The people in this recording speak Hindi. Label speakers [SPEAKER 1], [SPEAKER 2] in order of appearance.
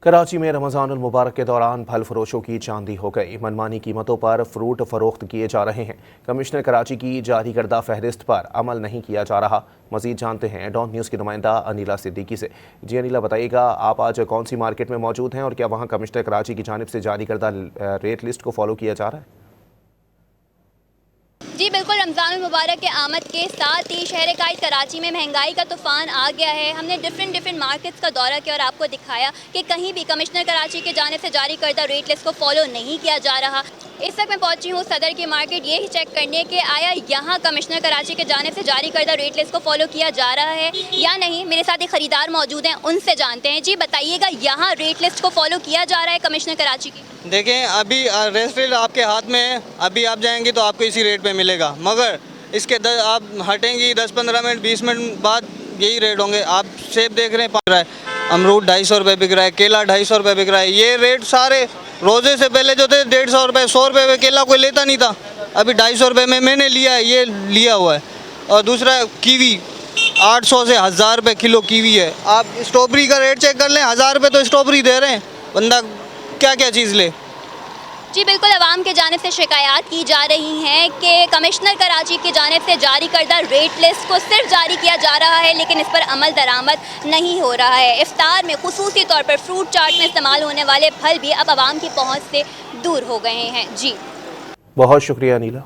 [SPEAKER 1] कराची में रमज़ानुल मुबारक के दौरान फल फरोशों की चांदी हो गई। मनमानी कीमतों पर फ्रूट फरोख्त किए जा रहे हैं। कमिश्नर कराची की जारी करदा फहरिस्त पर अमल नहीं किया जा रहा। मजीद जानते हैं डॉन न्यूज़ की नुमाइंदा अनिला सिद्दीकी से। जी अनिला, बताइएगा आप आज कौन सी मार्केट में मौजूद हैं और क्या वहाँ कमिश्नर कराची की जानिब से जारी करदा रेट लिस्ट को फॉलो किया जा रहा है?
[SPEAKER 2] जी बिल्कुल, रमज़ानुल मुबारक के आमद के साथ ही शहर कायद कराची में महंगाई का तूफ़ान आ गया है। हमने डिफरेंट मार्केट्स का दौरा किया और आपको दिखाया कि कहीं भी कमिश्नर कराची की जानिब से जारी करदा रेट लिस्ट को फॉलो नहीं किया जा रहा। इस वक्त मैं पहुंची हूँ सदर की मार्केट, ये ही चेक करने कि आया यहाँ कमिश्नर कराची की जानिब से जारी करदा रेट लिस्ट को फॉलो किया जा रहा है या नहीं। मेरे साथ एक ख़रीदार मौजूद हैं, उनसे जानते हैं। जी बताइएगा, यहाँ रेट लिस्ट को फॉलो किया जा रहा है कमिश्नर कराची की?
[SPEAKER 3] देखें, अभी रेट आपके हाथ में है, अभी आप जाएंगे तो आपको इसी रेट पे मिलेगा, मगर इसके आप हटेंगी 10-15 मिनट 20 मिनट बाद यही रेट होंगे। आप सेब देख रहे हैं 5 रहा है, अमरूद 250 रुपये बिक रहा है, केला 250 रुपये बिक रहा है। ये रेट सारे रोज़े से पहले जो थे 150 रुपये 100 रुपये में केला कोई लेता नहीं था, अभी 250 रुपये में मैंने लिया है, ये लिया हुआ है। और दूसरा कीवी 800 से 1000 रुपये किलो कीवी है। आप स्ट्रॉबेरी का रेट चेक कर लें, 1000 रुपये तो स्ट्रॉबेरी दे रहे हैं, बंदा क्या क्या चीज़ ले।
[SPEAKER 2] जी बिल्कुल, अवाम के जानिब से शिकायत की जा रही हैं कि कमिश्नर कराची की जानिब से जारी करदा रेट लिस्ट को सिर्फ जारी किया जा रहा है, लेकिन इस पर अमल दरामद नहीं हो रहा है। इफ्तार में खुसूसी तौर पर फ्रूट चाट में इस्तेमाल होने वाले फल भी अब अवाम की पहुँच से दूर हो गए हैं। जी
[SPEAKER 1] बहुत शुक्रिया अनिला।